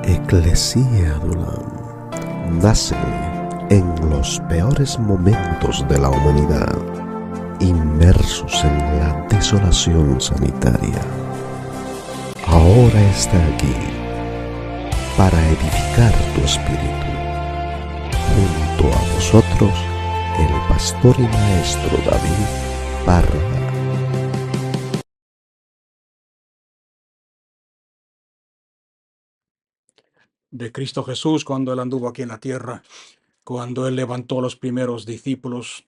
Ecclesia Adulam nace en los peores momentos de la humanidad, inmersos en la desolación sanitaria. Ahora está aquí para edificar tu espíritu. Junto a vosotros, el pastor y maestro David Parra. De Cristo Jesús cuando Él anduvo aquí en la tierra, cuando Él levantó a los primeros discípulos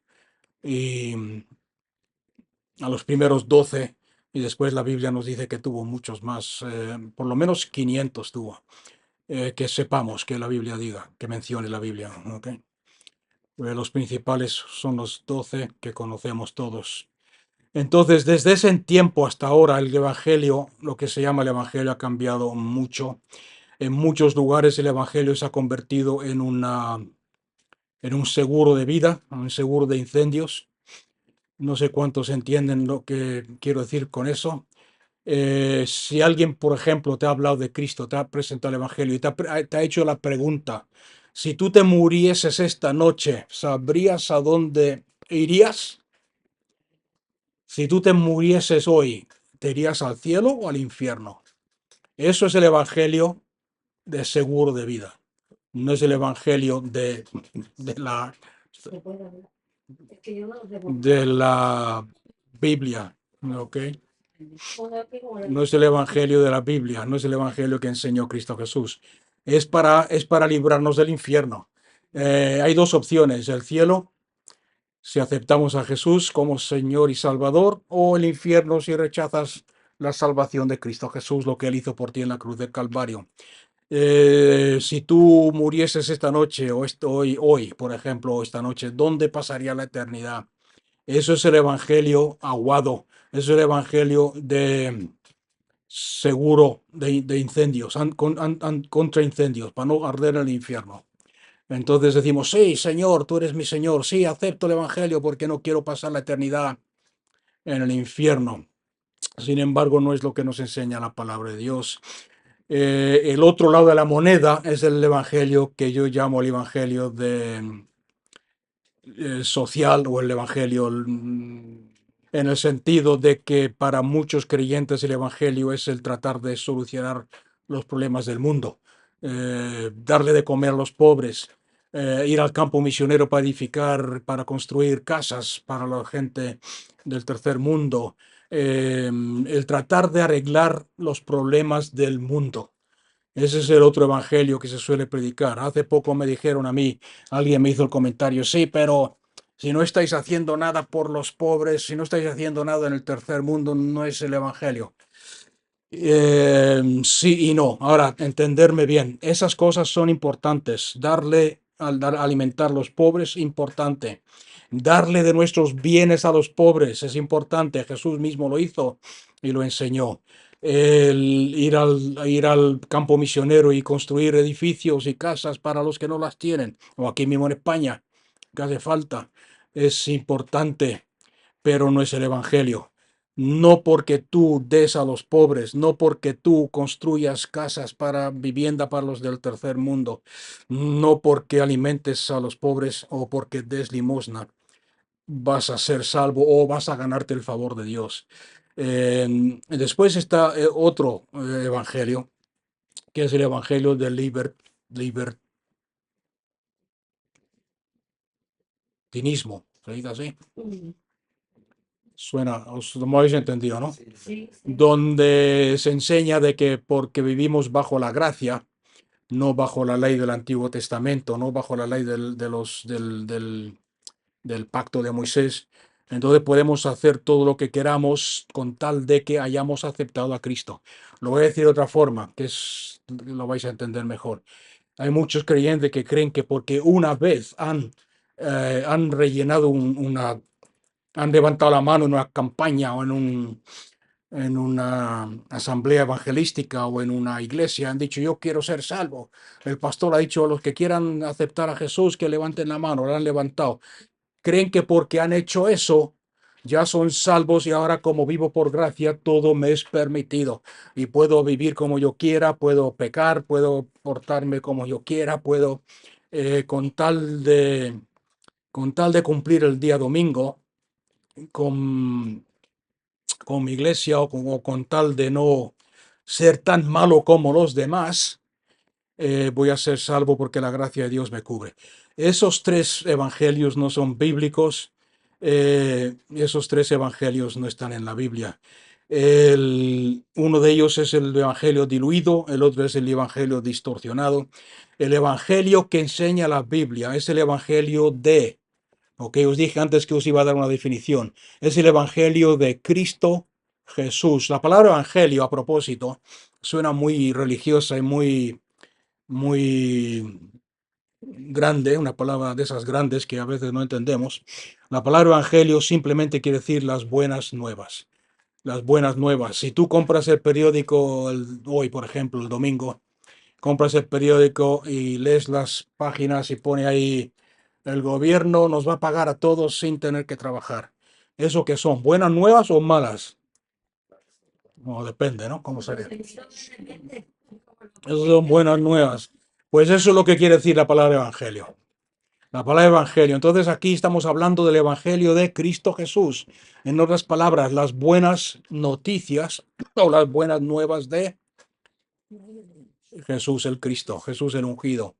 y a los primeros 12, y después la Biblia nos dice que tuvo muchos más, por lo menos 500 tuvo, que sepamos que la Biblia diga, que mencione la Biblia. ¿Ok? Los principales son los 12 que conocemos todos. Entonces, desde ese tiempo hasta ahora, el Evangelio, lo que se llama el Evangelio, ha cambiado mucho. En muchos lugares el Evangelio se ha convertido en un seguro de vida, un seguro de incendios. No sé cuántos entienden lo que quiero decir con eso. Si alguien, por ejemplo, te ha hablado de Cristo, te ha presentado el Evangelio y te ha hecho la pregunta, si tú te murieses esta noche, ¿sabrías a dónde irías? Si tú te murieses hoy, ¿te irías al cielo o al infierno? Eso es el Evangelio de seguro de vida. No es el Evangelio de la de la Biblia, ¿ok? No es el Evangelio de la Biblia, no es el Evangelio que enseñó Cristo Jesús. Es para librarnos del infierno. Hay dos opciones, el cielo, si aceptamos a Jesús como Señor y Salvador, o el infierno si rechazas la salvación de Cristo Jesús, lo que Él hizo por ti en la cruz del Calvario. Si tú murieses esta noche, o hoy, por ejemplo, o esta noche, ¿dónde pasaría la eternidad? Eso es el Evangelio aguado, eso es el Evangelio de seguro de incendios, contra incendios, para no arder en el infierno. Entonces decimos, sí, Señor, tú eres mi Señor, sí, acepto el Evangelio porque no quiero pasar la eternidad en el infierno. Sin embargo, no es lo que nos enseña la palabra de Dios. El otro lado de la moneda es el Evangelio que yo llamo el Evangelio social, o el Evangelio en el sentido de que para muchos creyentes el Evangelio es el tratar de solucionar los problemas del mundo, darle de comer a los pobres, ir al campo misionero para edificar, para construir casas para la gente del tercer mundo, el tratar de arreglar los problemas del mundo. Ese es el otro evangelio que se suele predicar. Hace poco me dijeron a mí, alguien me hizo el comentario, sí, pero si no estáis haciendo nada por los pobres, si no estáis haciendo nada en el tercer mundo, no es el evangelio. Sí y no. Ahora, entenderme bien, esas cosas son importantes. Alimentar a los pobres, importante. Darle de nuestros bienes a los pobres es importante. Jesús mismo lo hizo y lo enseñó. Ir al campo misionero y construir edificios y casas para los que no las tienen, o aquí mismo en España, que hace falta, es importante, pero no es el Evangelio. No porque tú des a los pobres, no porque tú construyas casas para vivienda para los del tercer mundo, no porque alimentes a los pobres o porque des limosna, vas a ser salvo o vas a ganarte el favor de Dios. Después está otro evangelio, que es el evangelio del libertinismo. ¿Se dice así? Suena, lo habéis entendido, ¿no? Sí. Donde se enseña de que porque vivimos bajo la gracia, no bajo la ley del Antiguo Testamento, no bajo la ley del pacto de Moisés, entonces podemos hacer todo lo que queramos con tal de que hayamos aceptado a Cristo. Lo voy a decir de otra forma, lo vais a entender mejor. Hay muchos creyentes que creen que porque una vez han rellenado han levantado la mano en una campaña o en una asamblea evangelística o en una iglesia, han dicho yo quiero ser salvo. El pastor ha dicho a los que quieran aceptar a Jesús que levanten la mano, la han levantado. Creen que porque han hecho eso Ya son salvos y ahora como vivo por gracia, todo me es permitido. Y puedo vivir como yo quiera, puedo pecar, puedo portarme como yo quiera, puedo, eh, con tal de, con tal de cumplir el día domingo, con, con mi iglesia o con tal de no ser tan malo como los demás, voy a ser salvo porque la gracia de Dios me cubre. Esos tres evangelios no son bíblicos, esos tres evangelios no están en la Biblia. Uno de ellos es el evangelio diluido, el otro es el evangelio distorsionado. El evangelio que enseña la Biblia es el evangelio de, ok, os dije antes que os iba a dar una definición, es el evangelio de Cristo Jesús. La palabra evangelio, a propósito, suena muy religiosa y muy grande, una palabra de esas grandes que a veces no entendemos. La palabra evangelio simplemente quiere decir las buenas nuevas. Las buenas nuevas. Si tú compras el periódico hoy, por ejemplo, el domingo, compras el periódico y lees las páginas y pone ahí, el gobierno nos va a pagar a todos sin tener que trabajar. ¿Eso qué son? ¿Buenas nuevas o malas? No, depende, ¿no? ¿Cómo sería? Esas son buenas nuevas. Pues eso es lo que quiere decir la palabra evangelio. La palabra evangelio. Entonces aquí estamos hablando del evangelio de Cristo Jesús. En otras palabras, las buenas noticias o las buenas nuevas de Jesús el Cristo, Jesús el ungido.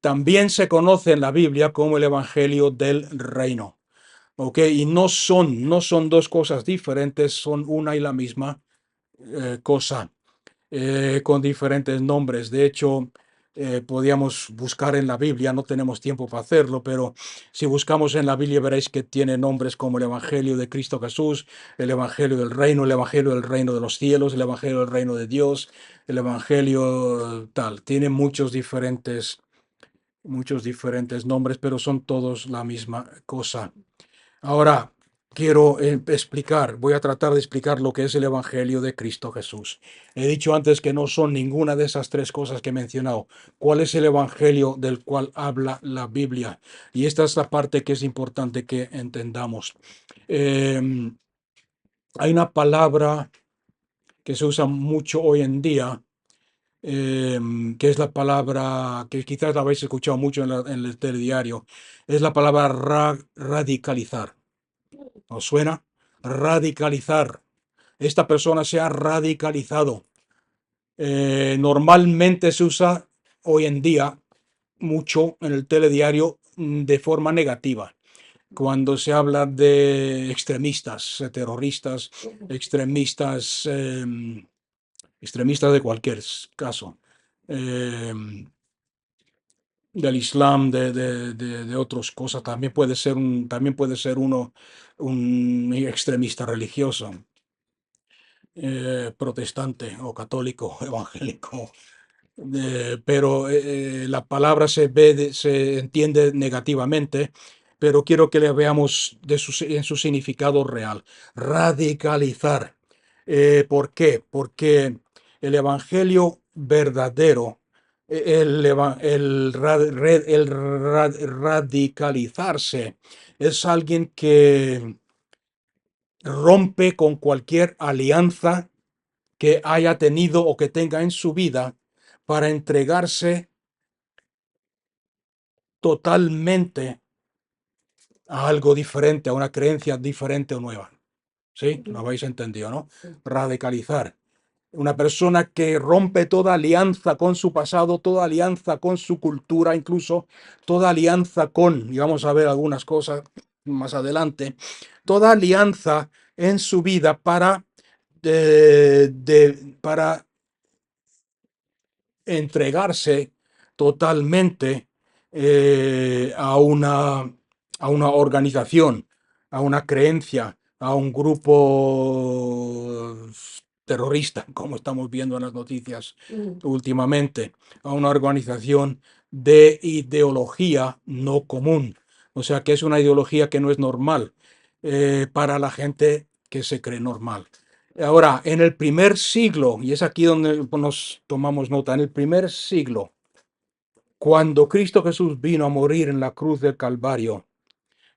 También se conoce en la Biblia como el evangelio del reino. ¿Ok? Y no son dos cosas diferentes, son una y la misma cosa. Con diferentes nombres. De hecho, podíamos buscar en la Biblia, no tenemos tiempo para hacerlo, pero si buscamos en la Biblia veréis que tiene nombres como el Evangelio de Cristo Jesús, el Evangelio del reino de los cielos, el Evangelio del reino de Dios, el Evangelio tal. Tiene muchos diferentes nombres, pero son todos la misma cosa. Ahora, quiero voy a tratar de explicar lo que es el Evangelio de Cristo Jesús. He dicho antes que no son ninguna de esas tres cosas que he mencionado. ¿Cuál es el Evangelio del cual habla la Biblia? Y esta es la parte que es importante que entendamos. Em, Hay una palabra que se usa mucho hoy en día, que es la palabra que quizás la habéis escuchado mucho en el telediario, es la palabra radicalizar. ¿Os suena? Radicalizar. Esta persona se ha radicalizado. Normalmente se usa hoy en día mucho en el telediario de forma negativa. Cuando se habla de extremistas, terroristas, extremistas, extremistas de cualquier caso, del Islam, de otras cosas, también puede ser uno un extremista religioso, protestante o católico, evangélico, pero la palabra se entiende negativamente, pero quiero que le veamos en su significado real. Radicalizar. ¿Por qué? Porque el evangelio verdadero, radicalizarse, es alguien que rompe con cualquier alianza que haya tenido o que tenga en su vida para entregarse totalmente a algo diferente, a una creencia diferente o nueva. ¿Sí? Lo habéis entendido, ¿no? Radicalizar. Una persona que rompe toda alianza con su pasado, toda alianza con su cultura, incluso toda alianza con, y vamos a ver algunas cosas más adelante, toda alianza en su vida para entregarse totalmente a una organización, a una creencia, a un grupo terrorista, como estamos viendo en las noticias últimamente, a una organización de ideología no común. O sea, que es una ideología que no es normal para la gente que se cree normal. Ahora, en el primer siglo, y es aquí donde nos tomamos nota, en el primer siglo, cuando Cristo Jesús vino a morir en la cruz del Calvario,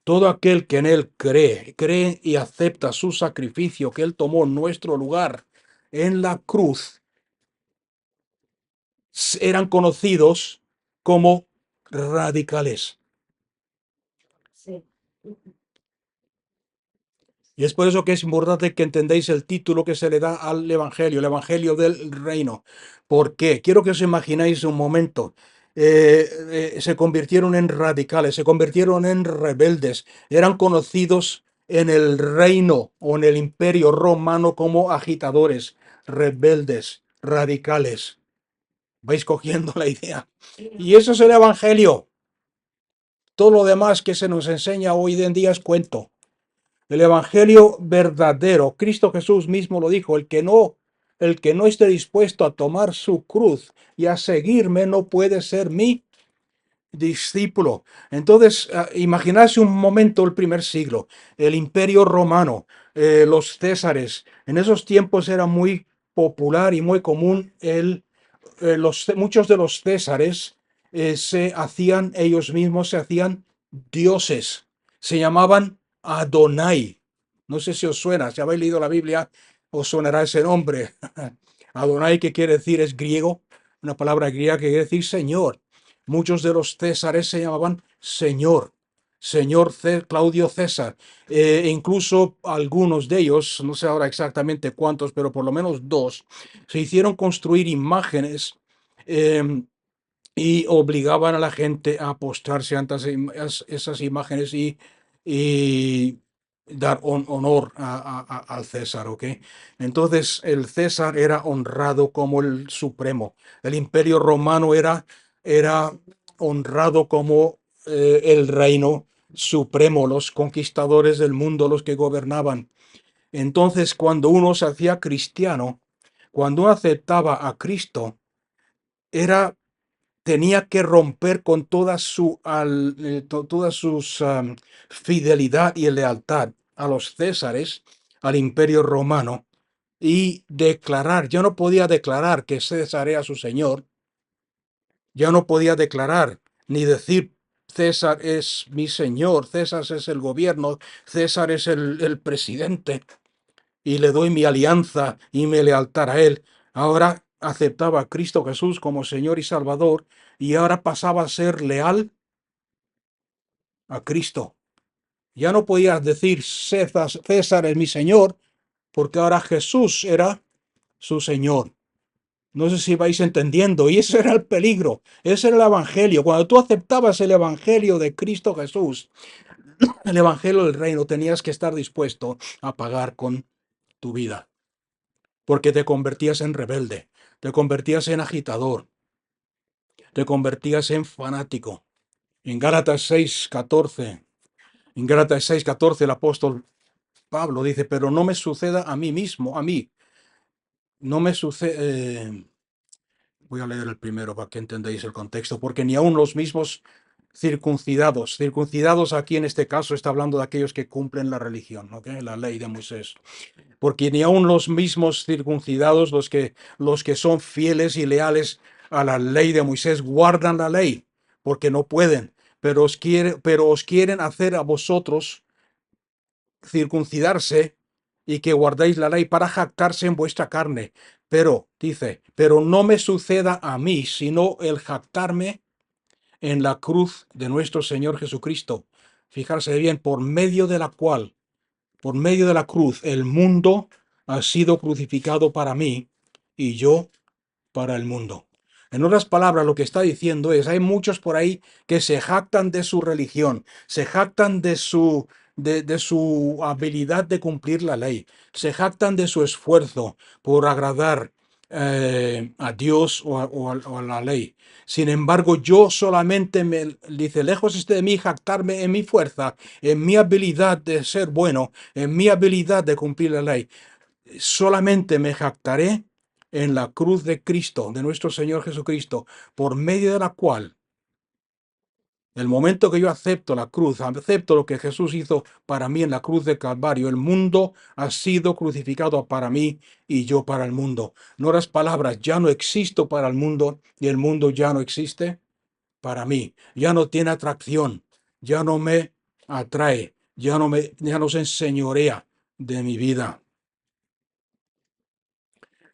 Todo aquel que en Él cree y acepta su sacrificio, que Él tomó en nuestro lugar en la cruz, eran conocidos como radicales. Sí. Y es por eso que es importante que entendáis el título que se le da al Evangelio, el Evangelio del Reino. ¿Por qué? Quiero que os imagináis un momento. Se convirtieron en radicales, se convirtieron en rebeldes. Eran conocidos en el reino o en el imperio romano como agitadores, rebeldes, radicales. ¿Vais cogiendo la idea? Y eso es el Evangelio. Todo lo demás que se nos enseña hoy en día es cuento. El evangelio verdadero, Cristo Jesús mismo lo dijo, el que no esté dispuesto a tomar su cruz y a seguirme no puede ser mi discípulo. Entonces, imaginarse un momento el primer siglo, el imperio romano, los césares. En esos tiempos era muy popular y muy común muchos de los césares se hacían ellos mismos, se hacían dioses, se llamaban Adonai. No sé si os suena, si habéis leído la Biblia, os sonará ese nombre. Adonai, que quiere decir, es griego, una palabra griega que quiere decir Señor. Muchos de los césares se llamaban Señor, Claudio César. Incluso algunos de ellos, no sé ahora exactamente cuántos, pero por lo menos dos, se hicieron construir imágenes eh, y obligaban a la gente a postrarse ante esas imágenes y dar honor al César, ¿ok? Entonces el César era honrado como el supremo. El imperio romano era honrado como el reino supremo, los conquistadores del mundo, los que gobernaban. Entonces, cuando uno se hacía cristiano, cuando uno aceptaba a Cristo, era tenía que romper con toda sus fidelidad y lealtad a los césares, al imperio romano, y declarar, ya no podía declarar que César era su señor, ya no podía declarar ni decir César es mi señor, César es el gobierno, César es el presidente, y le doy mi alianza y mi lealtad a él. Ahora aceptaba a Cristo Jesús como Señor y Salvador y ahora pasaba a ser leal a Cristo. Ya no podía decir César es mi Señor, porque ahora Jesús era su Señor. No sé si vais entendiendo, y ese era el peligro, ese era el Evangelio. Cuando tú aceptabas el Evangelio de Cristo Jesús, el Evangelio del Reino, tenías que estar dispuesto a pagar con tu vida, porque te convertías en rebelde, te convertías en agitador, te convertías en fanático. En Gálatas 6:14, el apóstol Pablo dice, pero no me suceda a mí mismo, a mí, no me sucede, voy a leer el primero para que entendáis el contexto, porque ni aun los mismos circuncidados aquí en este caso está hablando de aquellos que cumplen la religión, ¿ok? La ley de Moisés. Porque ni aun los mismos circuncidados, los que son fieles y leales a la ley de Moisés, guardan la ley, porque no pueden, pero os quieren hacer a vosotros circuncidarse y que guardéis la ley para jactarse en vuestra carne. Pero, dice, pero no me suceda a mí, sino el jactarme en la cruz de nuestro Señor Jesucristo. Fijarse bien, por medio de la cruz, el mundo ha sido crucificado para mí y yo para el mundo. En otras palabras, lo que está diciendo es, hay muchos por ahí que se jactan de su religión, se jactan de su habilidad de cumplir la ley, se jactan de su esfuerzo por agradar a Dios o a la ley. Sin embargo, yo solamente dice, lejos esté de mí jactarme en mi fuerza, en mi habilidad de ser bueno, en mi habilidad de cumplir la ley. Solamente me jactaré en la cruz de Cristo, de nuestro Señor Jesucristo, por medio de la cual, el momento que yo acepto la cruz, acepto lo que Jesús hizo para mí en la cruz de Calvario, el mundo ha sido crucificado para mí y yo para el mundo. No las palabras, ya no existo para el mundo y el mundo ya no existe para mí. Ya no tiene atracción, ya no me atrae, ya no se enseñorea de mi vida.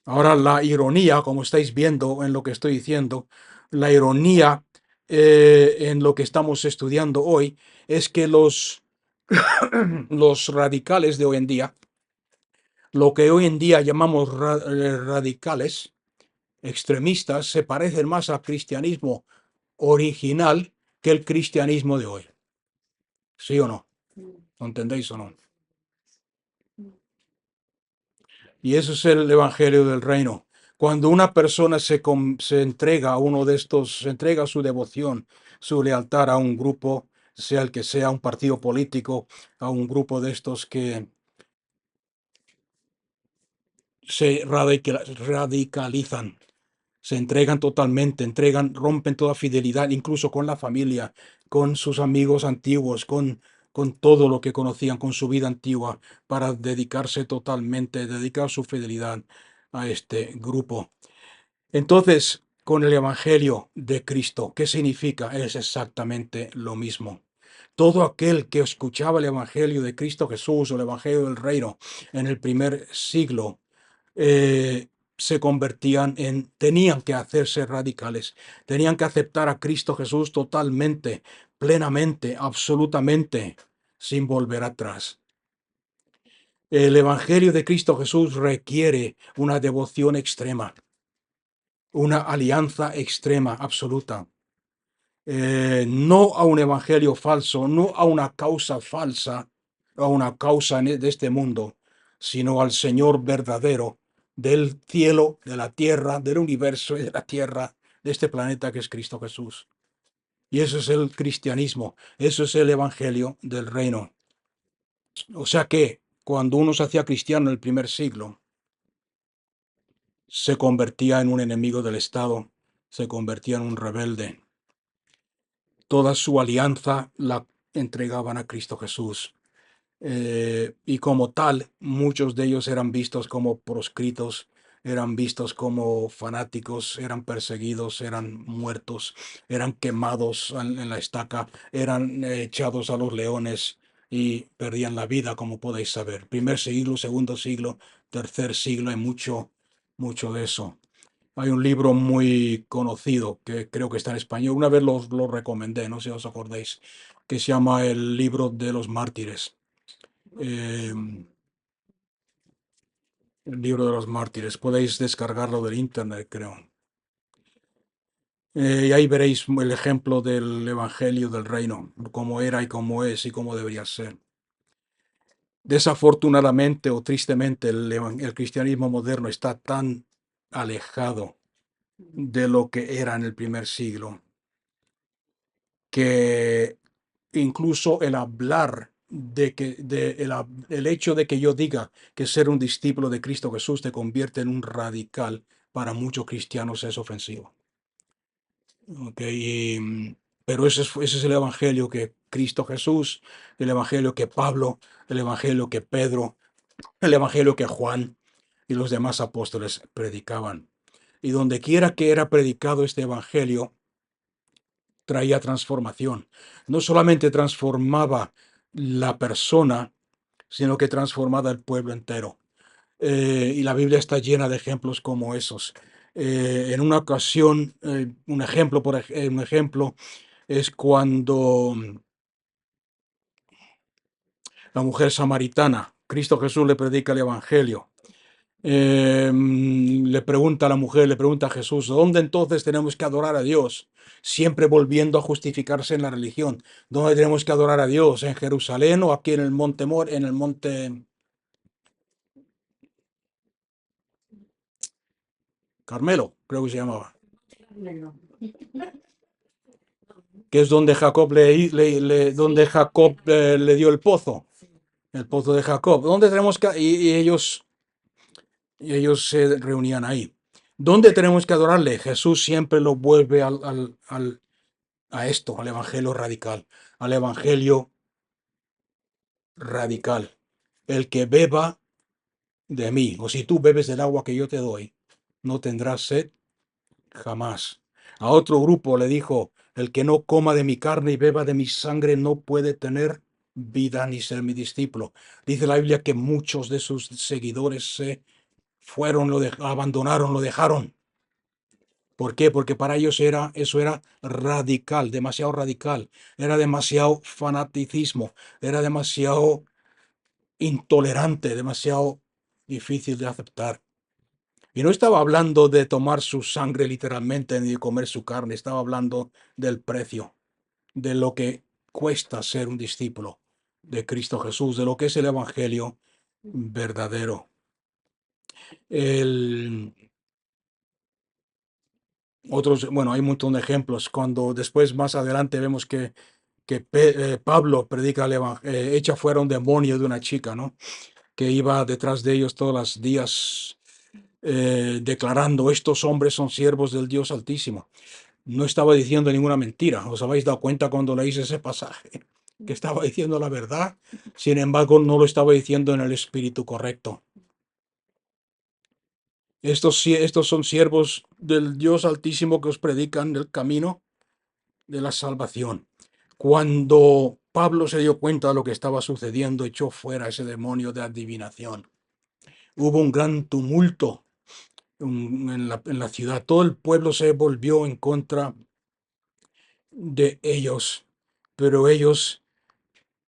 Ahora la ironía, como estáis viendo en lo que estoy diciendo, la ironía en lo que estamos estudiando hoy es que los radicales de hoy en día, lo que hoy en día llamamos radicales, extremistas, se parecen más al cristianismo original que el cristianismo de hoy. ¿Sí o no? ¿Lo entendéis o no? Y eso es el evangelio del reino. Cuando una persona se entrega a uno de estos, se entrega su devoción, su lealtad a un grupo, sea el que sea, un partido político, a un grupo de estos que se radicalizan, se entregan totalmente, rompen toda fidelidad, incluso con la familia, con sus amigos antiguos, con todo lo que conocían, con su vida antigua, para dedicarse totalmente, dedicar su fidelidad a este grupo. Entonces, con el Evangelio de Cristo, ¿qué significa? Es exactamente lo mismo. Todo aquel que escuchaba el Evangelio de Cristo Jesús o el Evangelio del Reino en el primer siglo, eh, tenían que hacerse radicales, tenían que aceptar a Cristo Jesús totalmente, plenamente, absolutamente, sin volver atrás. El Evangelio de Cristo Jesús requiere una devoción extrema, una alianza extrema, absoluta. No a un evangelio falso, no a una causa falsa, a una causa de este mundo, sino al Señor verdadero del cielo, de la tierra, del universo y de la tierra, de este planeta que es Cristo Jesús. Y eso es el cristianismo, eso es el evangelio del reino. O sea que cuando uno se hacía cristiano en el primer siglo, se convertía en un enemigo del Estado, se convertía en un rebelde. Toda su alianza la entregaban a Cristo Jesús. Y como tal, muchos de ellos eran vistos como proscritos, eran vistos como fanáticos, eran perseguidos, eran muertos, eran quemados en la estaca, eran echados a los leones y perdían la vida, como podéis saber. Primer siglo, segundo siglo, tercer siglo, hay mucho de eso. Hay un libro muy conocido que creo que está en español. Una vez lo recomendé, no sé si os acordáis, que se llama El libro de los mártires. El libro de los mártires. Podéis descargarlo del internet, creo. Y ahí veréis el ejemplo del Evangelio del Reino, cómo era y cómo es y cómo debería ser. Desafortunadamente o tristemente, el cristianismo moderno está tan alejado de lo que era en el primer siglo que incluso el hablar el hecho de que yo diga que ser un discípulo de Cristo Jesús te convierte en un radical, para muchos cristianos es ofensivo. Pero ese es el evangelio que Cristo Jesús, el evangelio que Pablo, el evangelio que Pedro, el evangelio que Juan y los demás apóstoles predicaban. Y donde quiera que era predicado este evangelio, traía transformación. No solamente transformaba la persona, sino que transformaba el pueblo entero. Y la Biblia está llena de ejemplos como esos. En una ocasión, un ejemplo es cuando la mujer samaritana, Cristo Jesús le predica el Evangelio. Le pregunta a la mujer, le pregunta a Jesús, ¿dónde entonces tenemos que adorar a Dios? Siempre volviendo a justificarse en la religión. ¿Dónde tenemos que adorar a Dios? ¿En Jerusalén o aquí en el monte en el monte Carmelo, creo que se llamaba? Que es donde Jacob le dio el pozo de Jacob. ¿Dónde tenemos que y ellos se reunían ahí? ¿Dónde tenemos que adorarle? Jesús siempre lo vuelve a esto, al evangelio radical, al evangelio radical. El que beba de mí, o si tú bebes del agua que yo te doy, no tendrás sed jamás. A otro grupo le dijo, el que no coma de mi carne y beba de mi sangre no puede tener vida ni ser mi discípulo. Dice la Biblia que muchos de sus seguidores se fueron, abandonaron, lo dejaron. ¿Por qué? Porque para ellos eso era radical, demasiado radical. Era demasiado fanaticismo, era demasiado intolerante, demasiado difícil de aceptar. Y no estaba hablando de tomar su sangre literalmente ni de comer su carne, estaba hablando del precio, de lo que cuesta ser un discípulo de Cristo Jesús, de lo que es el Evangelio verdadero. Bueno, hay un montón de ejemplos. Cuando después, más adelante, vemos que Pablo predica echa fuera un demonio de una chica, ¿no? Que iba detrás de ellos todos los días declarando, estos hombres son siervos del Dios Altísimo. No estaba diciendo ninguna mentira. ¿Os habéis dado cuenta cuando leéis ese pasaje? Que estaba diciendo la verdad. Sin embargo, no lo estaba diciendo en el espíritu correcto. Estos son siervos del Dios Altísimo que os predican el camino de la salvación. Cuando Pablo se dio cuenta de lo que estaba sucediendo, echó fuera ese demonio de adivinación. Hubo un gran tumulto en la ciudad. Todo el pueblo se volvió en contra de ellos, pero ellos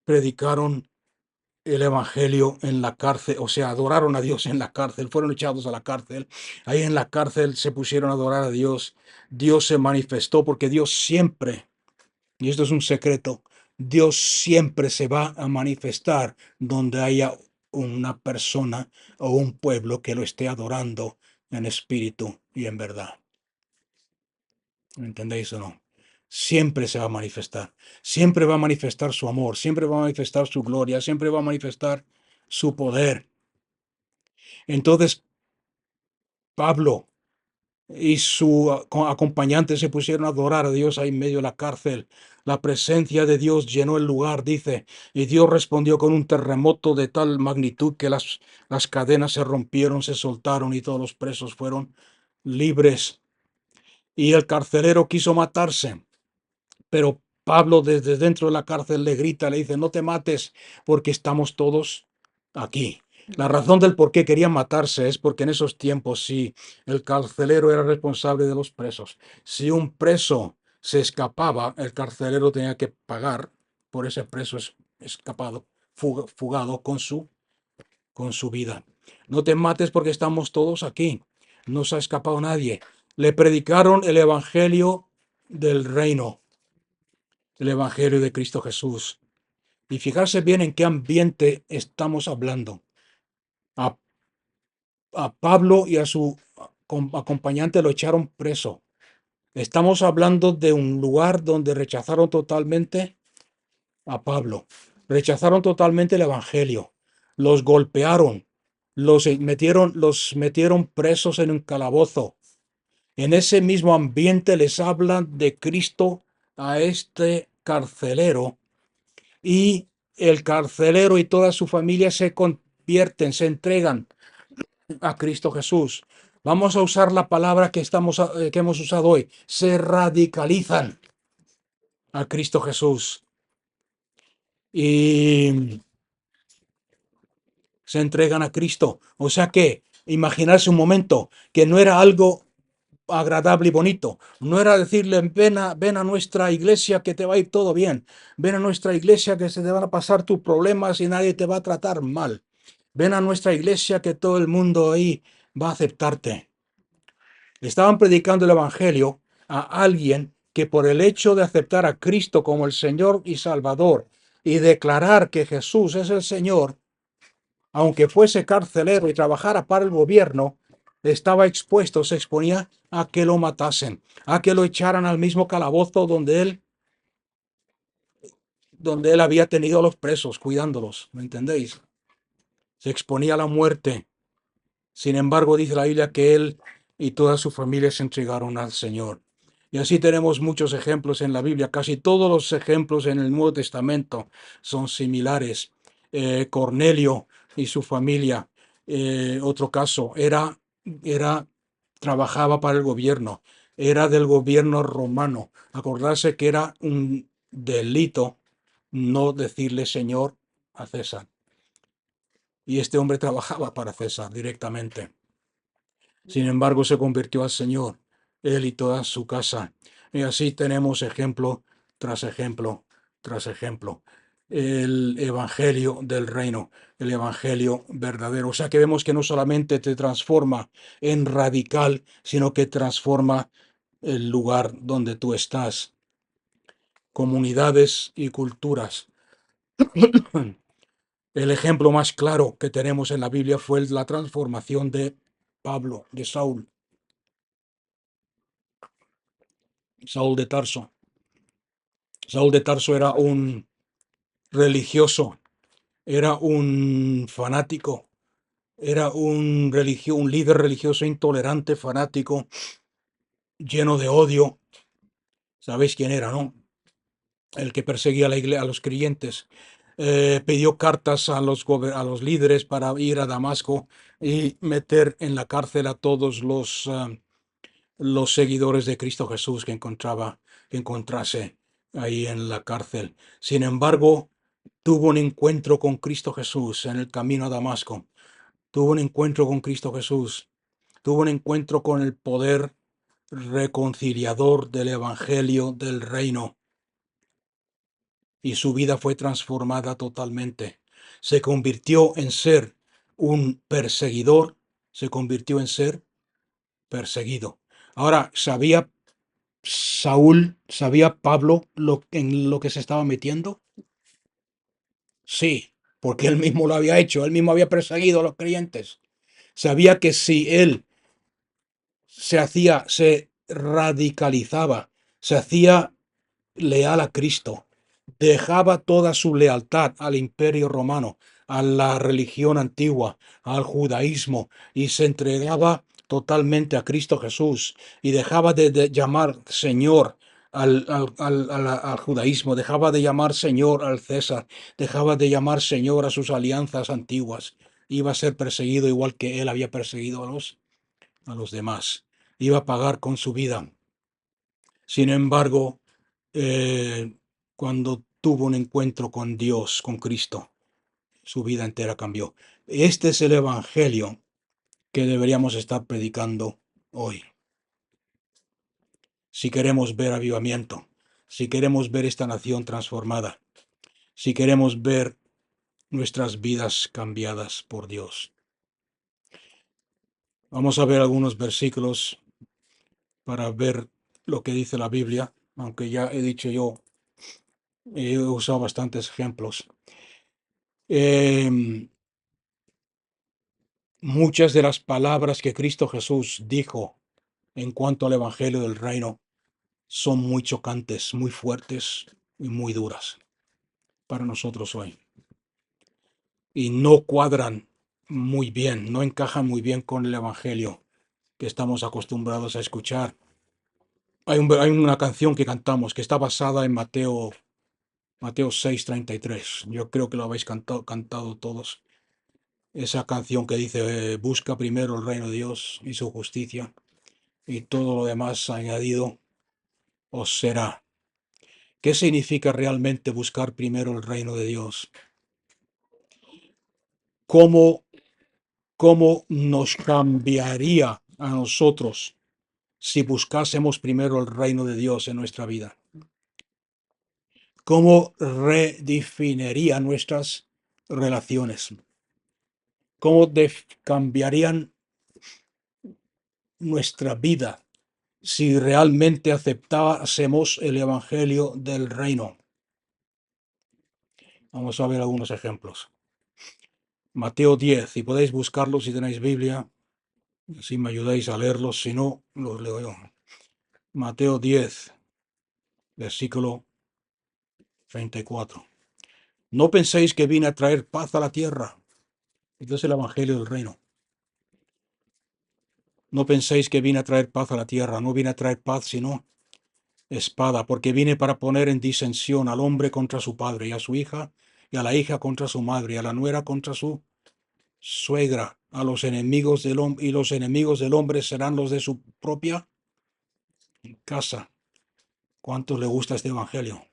predicaron el evangelio en la cárcel, o sea, adoraron a Dios en la cárcel, fueron echados a la cárcel. Ahí en la cárcel se pusieron a adorar a Dios. Dios se manifestó porque Dios siempre, y esto es un secreto, Dios siempre se va a manifestar donde haya una persona o un pueblo que lo esté adorando en espíritu y en verdad. ¿Entendéis o no? Siempre se va a manifestar. Siempre va a manifestar su amor, siempre va a manifestar su gloria, siempre va a manifestar su poder. Entonces, Pablo y su acompañante se pusieron a adorar a Dios ahí en medio de la cárcel. La presencia de Dios llenó el lugar, dice, y Dios respondió con un terremoto de tal magnitud que las cadenas se rompieron, se soltaron y todos los presos fueron libres. Y el carcelero quiso matarse, pero Pablo desde dentro de la cárcel le grita, le dice, no te mates porque estamos todos aquí. La razón del por qué querían matarse es porque en esos tiempos, si el carcelero era responsable de los presos, si un preso se escapaba, el carcelero tenía que pagar por ese preso escapado, fugado con su vida. No te mates porque estamos todos aquí. No se ha escapado nadie. Le predicaron el evangelio del reino, el evangelio de Cristo Jesús. Y fijarse bien en qué ambiente estamos hablando. A Pablo y a su acompañante lo echaron preso. Estamos hablando de un lugar donde rechazaron totalmente a Pablo, rechazaron totalmente el evangelio, los golpearon, los metieron presos en un calabozo. En ese mismo ambiente les hablan de Cristo a este carcelero y el carcelero y toda su familia se convierten, se entregan a Cristo Jesús. Vamos a usar la palabra que hemos usado hoy. Se radicalizan a Cristo Jesús y se entregan a Cristo. O sea que, imaginarse un momento que no era algo agradable y bonito. No era decirle, ven a nuestra iglesia que te va a ir todo bien. Ven a nuestra iglesia que se te van a pasar tus problemas y nadie te va a tratar mal. Ven a nuestra iglesia que todo el mundo ahí va a aceptarte. Estaban predicando el evangelio a alguien que por el hecho de aceptar a Cristo como el Señor y Salvador y declarar que Jesús es el Señor, aunque fuese carcelero y trabajara para el gobierno, estaba expuesto, se exponía a que lo matasen, a que lo echaran al mismo calabozo donde él había tenido a los presos, cuidándolos, ¿me entendéis? Se exponía a la muerte. Sin embargo, dice la Biblia que él y toda su familia se entregaron al Señor. Y así tenemos muchos ejemplos en la Biblia. Casi todos los ejemplos en el Nuevo Testamento son similares. Cornelio y su familia, otro caso, trabajaba para el gobierno, era del gobierno romano. Acordarse que era un delito no decirle Señor a César. Y este hombre trabajaba para César directamente. Sin embargo, se convirtió al Señor, él y toda su casa. Y así tenemos ejemplo tras ejemplo tras ejemplo. El evangelio del reino, el evangelio verdadero. O sea que vemos que no solamente te transforma en radical, sino que transforma el lugar donde tú estás, comunidades y culturas. El ejemplo más claro que tenemos en la Biblia fue la transformación de Pablo, de Saúl, Saúl de Tarso. Saúl de Tarso era un religioso, era un fanático, era un líder religioso intolerante, fanático, lleno de odio. ¿Sabéis quién era, no? El que perseguía a la iglesia, a los creyentes. Pidió cartas a a los líderes para ir a Damasco y meter en la cárcel a todos los seguidores de Cristo Jesús que encontrase ahí en la cárcel. Sin embargo, tuvo un encuentro con Cristo Jesús en el camino a Damasco. Tuvo un encuentro con Cristo Jesús. Tuvo un encuentro con el poder reconciliador del Evangelio del Reino. Y su vida fue transformada totalmente. Se convirtió en ser un perseguidor. Se convirtió en ser perseguido. Ahora, ¿sabía Pablo en lo que se estaba metiendo? Sí, porque él mismo lo había hecho, él mismo había perseguido a los creyentes. Sabía que si él se radicalizaba, se hacía leal a Cristo, dejaba toda su lealtad al imperio romano, a la religión antigua, al judaísmo, y se entregaba totalmente a Cristo Jesús, y dejaba de llamar Señor al judaísmo, dejaba de llamar Señor al César, dejaba de llamar Señor a sus alianzas antiguas. Iba a ser perseguido igual que él había perseguido a los demás. Iba a pagar con su vida. Sin embargo, cuando tuvo un encuentro con Dios, con Cristo, su vida entera cambió. Este es el evangelio que deberíamos estar predicando hoy. Si queremos ver avivamiento, si queremos ver esta nación transformada, si queremos ver nuestras vidas cambiadas por Dios. Vamos a ver algunos versículos para ver lo que dice la Biblia, aunque ya he dicho yo, he usado bastantes ejemplos. Muchas de las palabras que Cristo Jesús dijo en cuanto al Evangelio del Reino son muy chocantes, muy fuertes y muy duras para nosotros hoy. Y no cuadran muy bien, no encajan muy bien con el Evangelio que estamos acostumbrados a escuchar. Hay una canción que cantamos que está basada en Mateo 6:33. Yo creo que lo habéis cantado todos. Esa canción que dice, busca primero el reino de Dios y su justicia, y todo lo demás añadido os será. ¿Qué significa realmente buscar primero el reino de Dios? ¿Cómo, cómo nos cambiaría a nosotros si buscásemos primero el reino de Dios en nuestra vida? ¿Cómo redefiniría nuestras relaciones? ¿Cómo cambiarían nuestra vida si realmente aceptásemos el Evangelio del Reino? Vamos a ver algunos ejemplos. Mateo 10, si podéis buscarlo si tenéis Biblia, si me ayudáis a leerlos, si no, los leo yo. Mateo 10, versículo 34. No penséis que vine a traer paz a la tierra. Este es el Evangelio del Reino. No penséis que vine a traer paz a la tierra. No vine a traer paz, sino espada, porque vine para poner en disensión al hombre contra su padre, y a su hija, y a la hija contra su madre, y a la nuera contra su suegra, a los enemigos del hombre, y los enemigos del hombre serán los de su propia casa. ¿Cuántos le gusta este evangelio?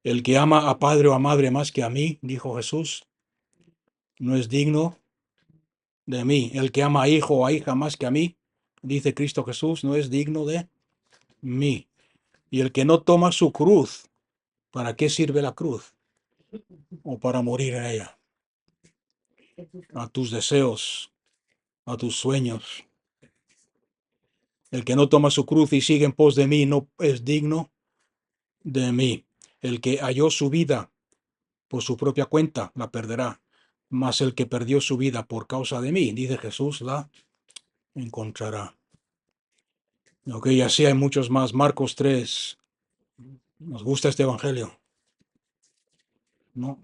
El que ama a padre o a madre más que a mí, dijo Jesús, no es digno de mí. El que ama a hijo o a hija más que a mí, dice Cristo Jesús, no es digno de mí. Y el que no toma su cruz, ¿para qué sirve la cruz? O para morir en ella. A tus deseos, a tus sueños. El que no toma su cruz y sigue en pos de mí no es digno de mí. El que halló su vida por su propia cuenta la perderá. Mas el que perdió su vida por causa de mí, dice Jesús, la encontrará. Ok, y así hay muchos más. Marcos 3. Nos gusta este evangelio, ¿no?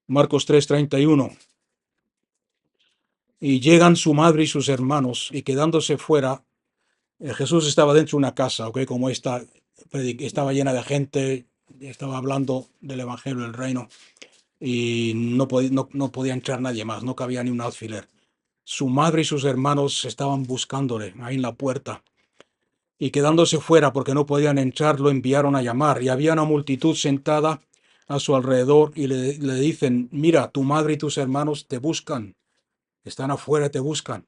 Marcos 3:31. Y llegan su madre y sus hermanos, y quedándose fuera, Jesús estaba dentro de una casa, ¿ok? Como estaba llena de gente, estaba hablando del evangelio del reino, y no podía entrar nadie más, no cabía ni un alfiler. Su madre y sus hermanos estaban buscándole ahí en la puerta. Y quedándose fuera porque no podían entrar, lo enviaron a llamar. Y había una multitud sentada a su alrededor y le dicen, mira, tu madre y tus hermanos te buscan. Están afuera, te buscan.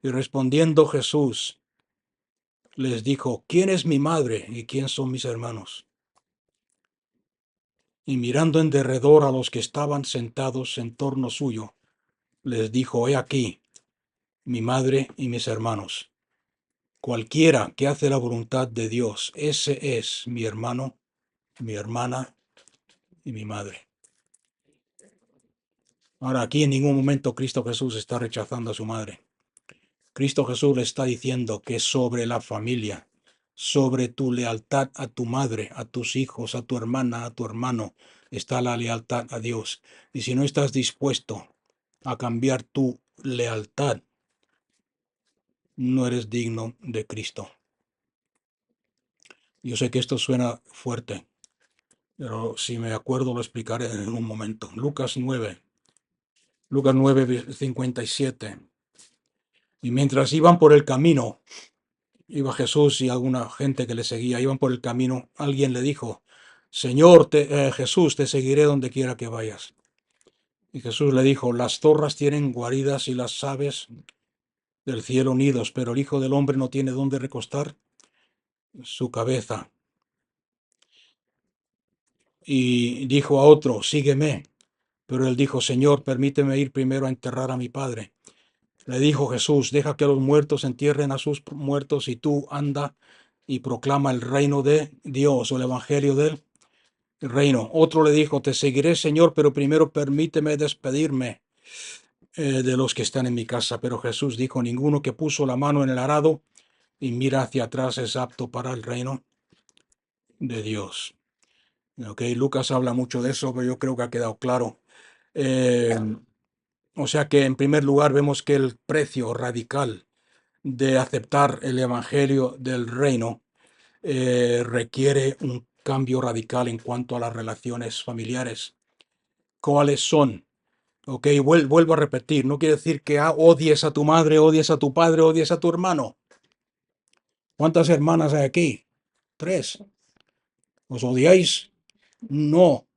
Y respondiendo Jesús les dijo, ¿quién es mi madre y quién son mis hermanos? Y mirando en derredor a los que estaban sentados en torno suyo, les dijo, he aquí, mi madre y mis hermanos. Cualquiera que hace la voluntad de Dios, ese es mi hermano, mi hermana y mi madre. Ahora, aquí en ningún momento Cristo Jesús está rechazando a su madre. Cristo Jesús le está diciendo que sobre la familia, sobre tu lealtad a tu madre, a tus hijos, a tu hermana, a tu hermano, está la lealtad a Dios. Y si no estás dispuesto a cambiar tu lealtad, no eres digno de Cristo. Yo sé que esto suena fuerte, pero si me acuerdo lo explicaré en un momento. Lucas 9:57. Y mientras iban por el camino, iba Jesús y alguna gente que le seguía, iban por el camino, alguien le dijo, Señor, Jesús, te seguiré donde quiera que vayas. Y Jesús le dijo, las zorras tienen guaridas y las aves del cielo nidos, pero el Hijo del Hombre no tiene dónde recostar su cabeza. Y dijo a otro, sígueme. Pero él dijo, Señor, permíteme ir primero a enterrar a mi padre. Le dijo Jesús, deja que los muertos entierren a sus muertos y tú anda y proclama el reino de Dios o el evangelio del reino. Otro le dijo, te seguiré, Señor, pero primero permíteme despedirme de los que están en mi casa. Pero Jesús dijo, ninguno que puso la mano en el arado y mira hacia atrás es apto para el reino de Dios. Ok, Lucas habla mucho de eso, pero yo creo que ha quedado claro. O sea que en primer lugar vemos que el precio radical de aceptar el evangelio del reino requiere un cambio radical en cuanto a las relaciones familiares. ¿Cuáles son? Ok, vuelvo a repetir, no quiere decir que odies a tu madre, odies a tu padre, odies a tu hermano. ¿Cuántas hermanas hay aquí? 3. ¿Os odiáis? No.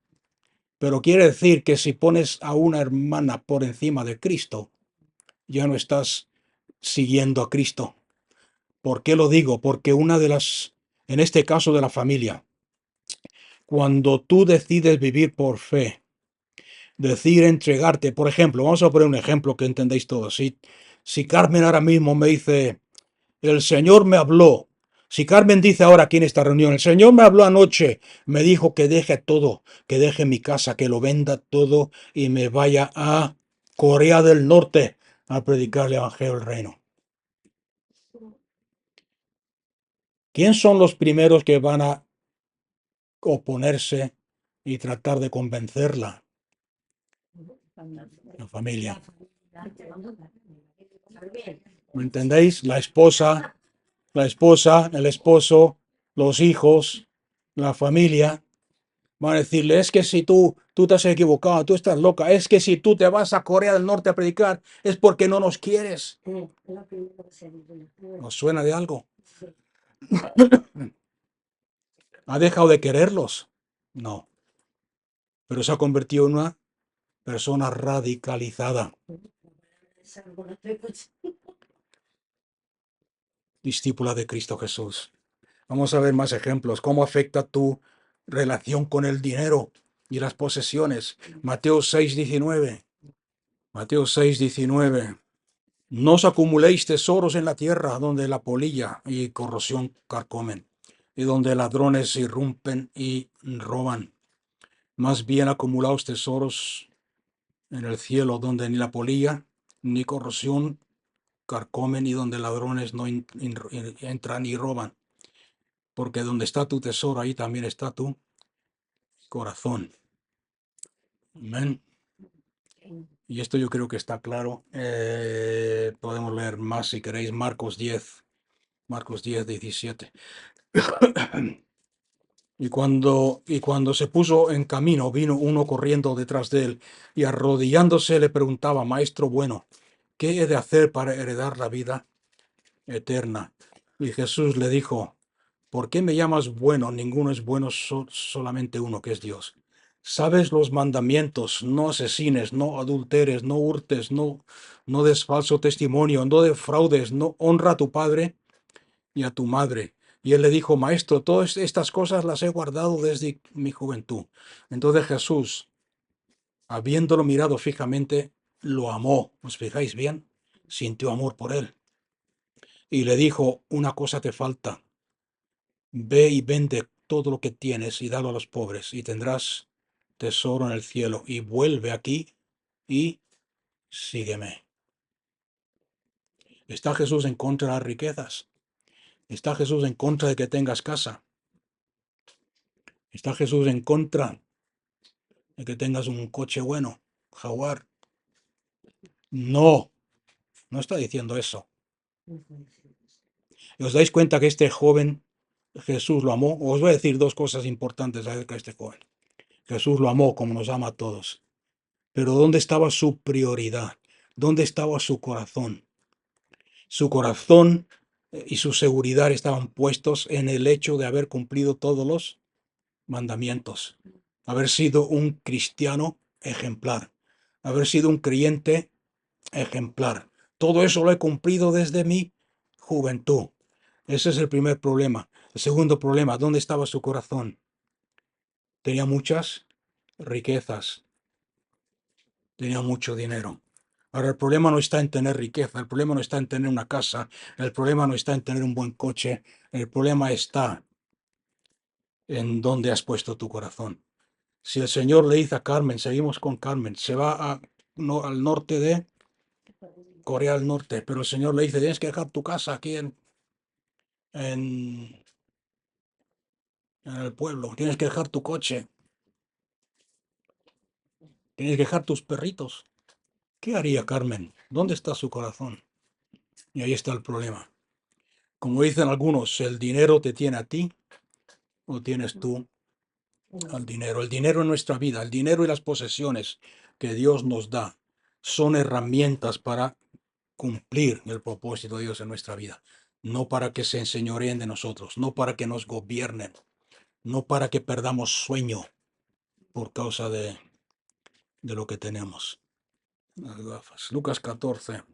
Pero quiere decir que si pones a una hermana por encima de Cristo, ya no estás siguiendo a Cristo. ¿Por qué lo digo? Porque en este caso de la familia, cuando tú decides vivir por fe, decir entregarte, por ejemplo, vamos a poner un ejemplo que entendéis todos. Si Carmen ahora mismo me dice, el Señor me habló, si Carmen dice ahora aquí en esta reunión, el Señor me habló anoche, me dijo que deje todo, que deje mi casa, que lo venda todo y me vaya a Corea del Norte a predicar el Evangelio del Reino. ¿Quién son los primeros que van a oponerse y tratar de convencerla? La familia. ¿Me entendéis? La esposa, el esposo, los hijos, la familia. Van a decirle, es que si tú te has equivocado, tú estás loca, es que si tú te vas a Corea del Norte a predicar, es porque no nos quieres. ¿Os suena de algo? Ha dejado de quererlos. No, pero se ha convertido en una persona radicalizada, discípula de Cristo Jesús. Vamos a ver más ejemplos. ¿Cómo afecta tu relación con el dinero y las posesiones? Mateo 6:19. Mateo 6:19. No os acumuléis tesoros en la tierra donde la polilla y corrosión carcomen y donde ladrones irrumpen y roban. Más bien acumulaos tesoros en el cielo donde ni la polilla ni corrosión carcomen y donde ladrones no entran y roban. Porque donde está tu tesoro, ahí también está tu corazón. Amén. Y esto yo creo que está claro. Podemos leer más si queréis. Marcos 10, 17. Y cuando se puso en camino, vino uno corriendo detrás de él y arrodillándose le preguntaba, Maestro bueno, ¿qué he de hacer para heredar la vida eterna? Y Jesús le dijo, ¿por qué me llamas bueno? Ninguno es bueno, solamente uno, que es Dios. ¿Sabes los mandamientos? No asesines, no adulteres, no hurtes, no des falso testimonio, no defraudes, no honra a tu padre y a tu madre. Y él le dijo, Maestro, todas estas cosas las he guardado desde mi juventud. Entonces Jesús, habiéndolo mirado fijamente, lo amó. ¿Os fijáis bien? Sintió amor por él. Y le dijo, una cosa te falta. Ve y vende todo lo que tienes y dalo a los pobres y tendrás tesoro en el cielo. Y vuelve aquí y sígueme. ¿Está Jesús en contra de las riquezas? ¿Está Jesús en contra de que tengas casa? ¿Está Jesús en contra de que tengas un coche bueno, Jaguar? No, no está diciendo eso. ¿Y os dais cuenta que este joven Jesús lo amó? Os voy a decir dos cosas importantes acerca de este joven. Jesús lo amó como nos ama a todos. Pero ¿dónde estaba su prioridad? ¿Dónde estaba su corazón? Su corazón y su seguridad estaban puestos en el hecho de haber cumplido todos los mandamientos, haber sido un cristiano ejemplar, haber sido un creyente ejemplar. Todo eso lo he cumplido desde mi juventud. Ese es el primer problema. El segundo problema, ¿dónde estaba su corazón? Tenía muchas riquezas, tenía mucho dinero. Ahora, el problema no está en tener riqueza, el problema no está en tener una casa, el problema no está en tener un buen coche, el problema está en dónde has puesto tu corazón. Si el Señor le dice a Carmen, seguimos con Carmen, se va al norte de Corea del Norte, pero el Señor le dice, tienes que dejar tu casa aquí en el pueblo, tienes que dejar tu coche, tienes que dejar tus perritos. ¿Qué haría Carmen? ¿Dónde está su corazón? Y ahí está el problema. Como dicen algunos, ¿el dinero te tiene a ti o tienes tú al dinero? El dinero en nuestra vida, el dinero y las posesiones que Dios nos da son herramientas para cumplir el propósito de Dios en nuestra vida, no para que se enseñoreen de nosotros, no para que nos gobiernen, no para que perdamos sueño por causa de lo que tenemos. Las gafas. Lucas 14,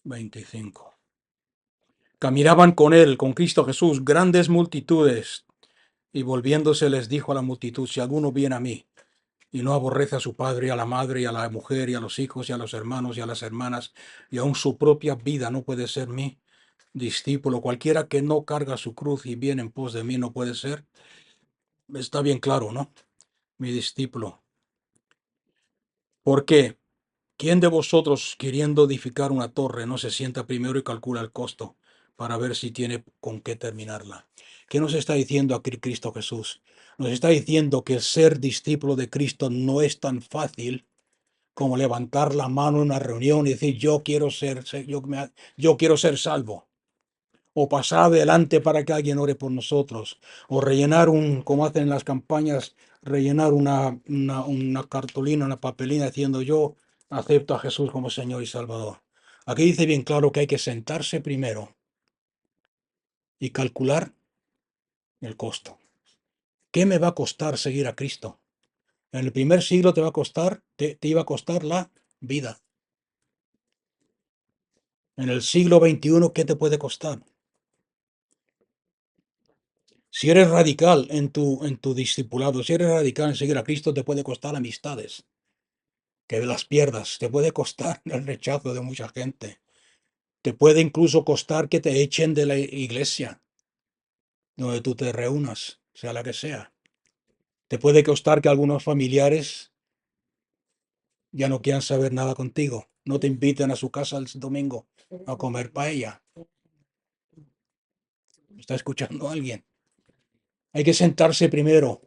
25. Caminaban con él, con Cristo Jesús, grandes multitudes, y volviéndose les dijo a la multitud, si alguno viene a mí y no aborrece a su padre, y a la madre, y a la mujer, y a los hijos, y a los hermanos, y a las hermanas, y aun su propia vida, no puede ser mi discípulo. Cualquiera que no carga su cruz y viene en pos de mí no puede ser. Está bien claro, ¿no? Mi discípulo. ¿Por qué? ¿Quién de vosotros, queriendo edificar una torre, no se sienta primero y calcula el costo para ver si tiene con qué terminarla? ¿Qué nos está diciendo aquí Cristo Jesús? Nos está diciendo que ser discípulo de Cristo no es tan fácil como levantar la mano en una reunión y decir yo quiero yo quiero ser salvo, o pasar adelante para que alguien ore por nosotros, o rellenar como hacen en las campañas, rellenar una cartulina, una papelina diciendo yo acepto a Jesús como Señor y Salvador. Aquí dice bien claro que hay que sentarse primero y calcular el costo. ¿qué me va a costar seguir a Cristo? En el primer siglo te iba a costar la vida. En el siglo XXI, ¿qué te puede costar? Si eres radical en tu discipulado, si eres radical en seguir a Cristo, te puede costar amistades, que las pierdas, te puede costar el rechazo de mucha gente, te puede incluso costar que te echen de la iglesia donde tú te reúnas, sea la que sea. Te puede costar que algunos familiares ya no quieran saber nada contigo, no te inviten a su casa el domingo a comer paella. ¿Me está escuchando alguien? Hay que sentarse primero,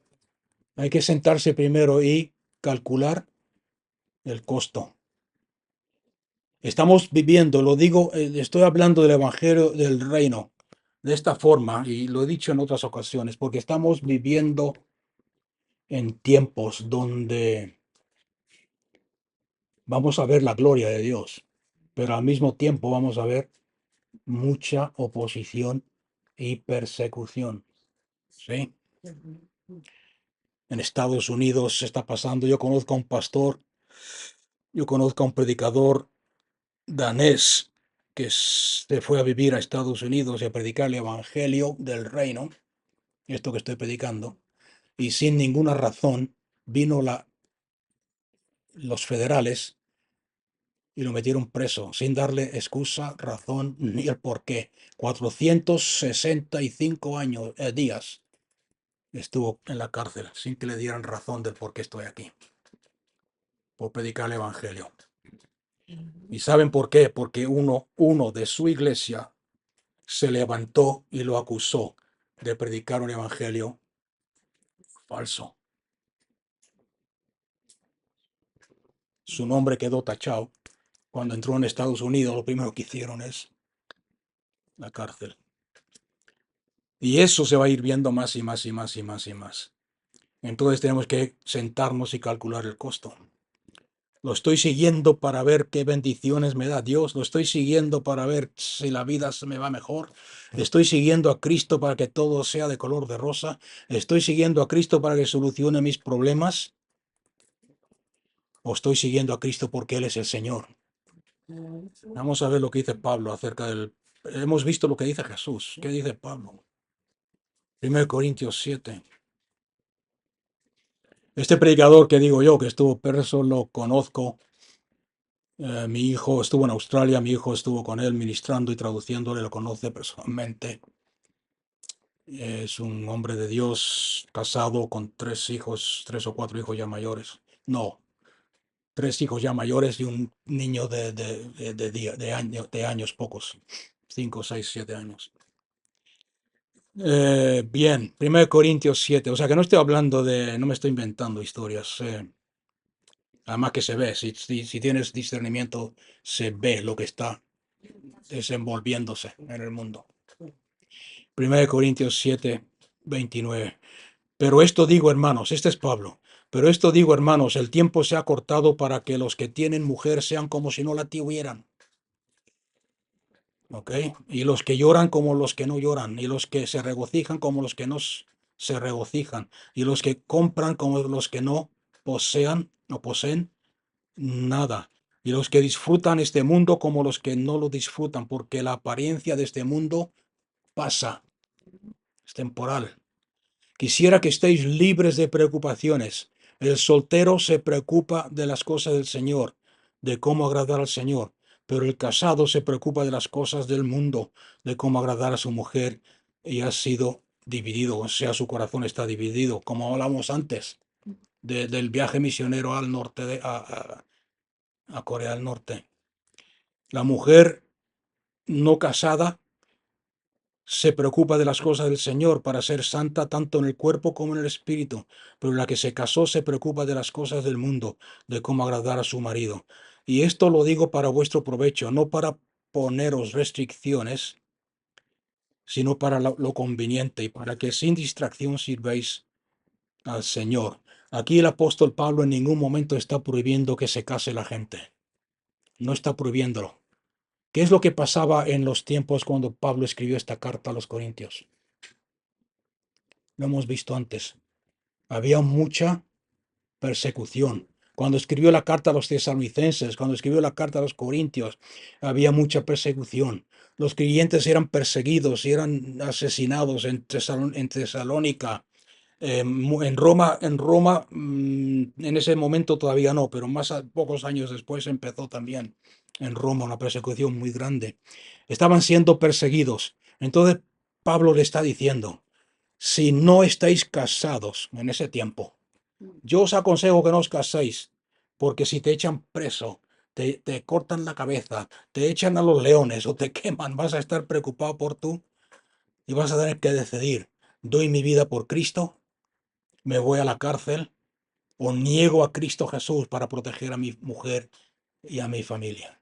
hay que sentarse primero y calcular el costo. Estamos viviendo, lo digo, estoy hablando del Evangelio del Reino de esta forma, y lo he dicho en otras ocasiones, porque estamos viviendo en tiempos donde vamos a ver la gloria de Dios, pero al mismo tiempo vamos a ver mucha oposición y persecución. ¿Sí? En Estados Unidos está pasando, yo conozco a un pastor, yo conozco a un predicador danés que se fue a vivir a Estados Unidos y a predicar el Evangelio del Reino, esto que estoy predicando, y sin ninguna razón vino los federales y lo metieron preso, sin darle excusa, razón ni el porqué. 465 días estuvo en la cárcel sin que le dieran razón del por qué estoy aquí, por predicar el Evangelio. ¿Y saben por qué? Porque uno de su iglesia se levantó y lo acusó de predicar un evangelio falso. Su nombre quedó tachado. Cuando entró en Estados Unidos, lo primero que hicieron es la cárcel. Y eso se va a ir viendo más y más y más y más y más. Entonces tenemos que sentarnos y calcular el costo. Lo estoy siguiendo para ver qué bendiciones me da Dios. Lo estoy siguiendo para ver si la vida se me va mejor. Estoy siguiendo a Cristo para que todo sea de color de rosa. Estoy siguiendo a Cristo para que solucione mis problemas. O estoy siguiendo a Cristo porque Él es el Señor. Vamos a ver lo que dice Pablo acerca del... Hemos visto lo que dice Jesús. ¿Qué dice Pablo? 1 Corintios 7. Este predicador que digo yo, que estuvo preso, lo conozco. Mi hijo estuvo en Australia, mi hijo estuvo con él ministrando y traduciéndole, lo conoce personalmente. Es un hombre de Dios, casado con 3 hijos, 3 o 4 hijos ya mayores. No, 3 hijos ya mayores y un niño de años pocos, 5, 6, 7 años. Bien, 1 Corintios 7, o sea que no estoy hablando no me estoy inventando historias. Además que se ve, si tienes discernimiento, se ve lo que está desenvolviéndose en el mundo. 1 Corintios 7, 29. Pero esto digo, hermanos, este es Pablo. Pero esto digo, hermanos, el tiempo se ha cortado para que los que tienen mujer sean como si no la tuvieran. ¿Ok? Y los que lloran como los que no lloran. Y los que se regocijan como los que no se regocijan. Y los que compran como los que no poseen nada. Y los que disfrutan este mundo como los que no lo disfrutan. Porque la apariencia de este mundo pasa. Es temporal. Quisiera que estéis libres de preocupaciones. El soltero se preocupa de las cosas del Señor, de cómo agradar al Señor, pero el casado se preocupa de las cosas del mundo, de cómo agradar a su mujer, y ha sido dividido, o sea, su corazón está dividido, como hablamos antes del viaje misionero al norte, a Corea del Norte. La mujer no casada se preocupa de las cosas del Señor para ser santa tanto en el cuerpo como en el espíritu, pero la que se casó se preocupa de las cosas del mundo, de cómo agradar a su marido. Y esto lo digo para vuestro provecho, no para poneros restricciones, sino para lo conveniente y para que sin distracción sirváis al Señor. Aquí el apóstol Pablo en ningún momento está prohibiendo que se case la gente. No está prohibiéndolo. ¿Qué es lo que pasaba en los tiempos cuando Pablo escribió esta carta a los Corintios? Lo hemos visto antes. Había mucha persecución. Cuando escribió la carta a los tesalonicenses, cuando escribió la carta a los corintios, había mucha persecución. Los creyentes eran perseguidos y eran asesinados en Tesalónica. En Roma, en ese momento todavía no, pero pocos años después empezó también en Roma una persecución muy grande. Estaban siendo perseguidos. Entonces Pablo le está diciendo, si no estáis casados en ese tiempo, yo os aconsejo que no os caséis, porque si te echan preso, te cortan la cabeza, te echan a los leones o te queman, vas a estar preocupado por tú y vas a tener que decidir, ¿doy mi vida por Cristo? ¿Me voy a la cárcel? ¿O niego a Cristo Jesús para proteger a mi mujer y a mi familia?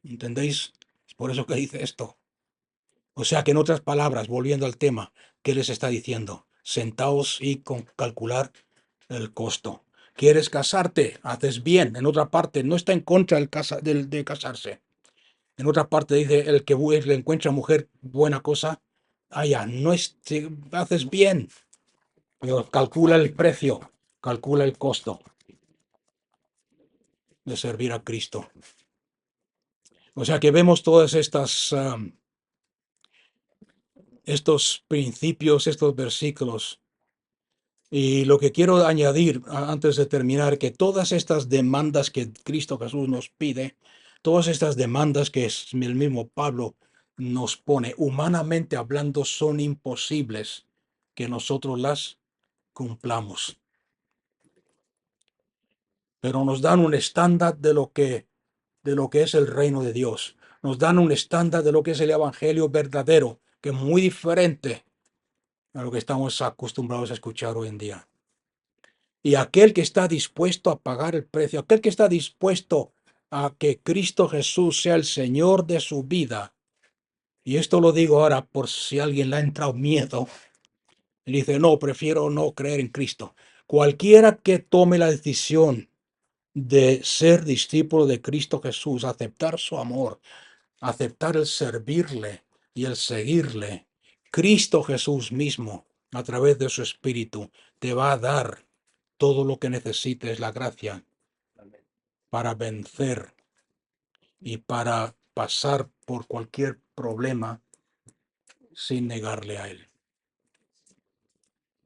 ¿Entendéis? Es por eso que dice esto. O sea que en otras palabras, volviendo al tema, ¿qué les está diciendo? Sentaos y calcular el costo. ¿Quieres casarte? Haces bien. En otra parte, no está en contra de casarse. En otra parte dice, el que le encuentra mujer buena cosa, allá, no es, haces bien. Pero calcula el precio, calcula el costo de servir a Cristo. O sea que vemos todas estos principios, estos versículos. Y lo que quiero añadir antes de terminar, que todas estas demandas que Cristo Jesús nos pide, todas estas demandas que el mismo Pablo nos pone, humanamente hablando, son imposibles que nosotros las cumplamos. Pero nos dan un estándar de lo que es el reino de Dios. Nos dan un estándar de lo que es el evangelio verdadero, que es muy diferente a lo que estamos acostumbrados a escuchar hoy en día. Y aquel que está dispuesto a pagar el precio, aquel que está dispuesto a que Cristo Jesús sea el Señor de su vida, y esto lo digo ahora por si a alguien le ha entrado miedo, y dice, no, prefiero no creer en Cristo. Cualquiera que tome la decisión de ser discípulo de Cristo Jesús, aceptar su amor, aceptar el servirle y el seguirle, Cristo Jesús mismo, a través de su Espíritu, te va a dar todo lo que necesites, la gracia, para vencer y para pasar por cualquier problema sin negarle a Él.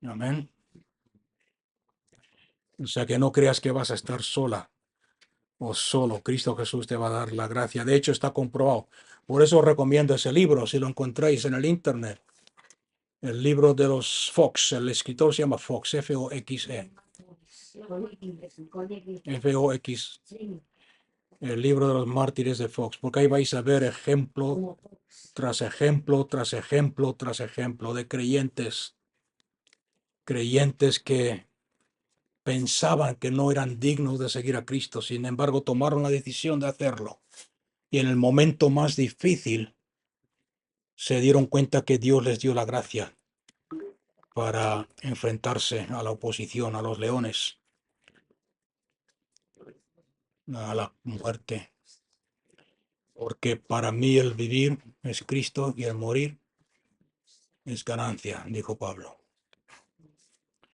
Amén. O sea que no creas que vas a estar sola o solo. Cristo Jesús te va a dar la gracia. De hecho, está comprobado. Por eso os recomiendo ese libro, si lo encontráis en el internet. El libro de los Fox. El escritor se llama Fox, F-O-X-E. F-O-X. El libro de los mártires de Fox. Porque ahí vais a ver ejemplo tras ejemplo, tras ejemplo, tras ejemplo de creyentes que pensaban que no eran dignos de seguir a Cristo, sin embargo tomaron la decisión de hacerlo. Y en el momento más difícil se dieron cuenta que Dios les dio la gracia para enfrentarse a la oposición, a los leones, a la muerte. Porque para mí el vivir es Cristo y el morir es ganancia, dijo Pablo.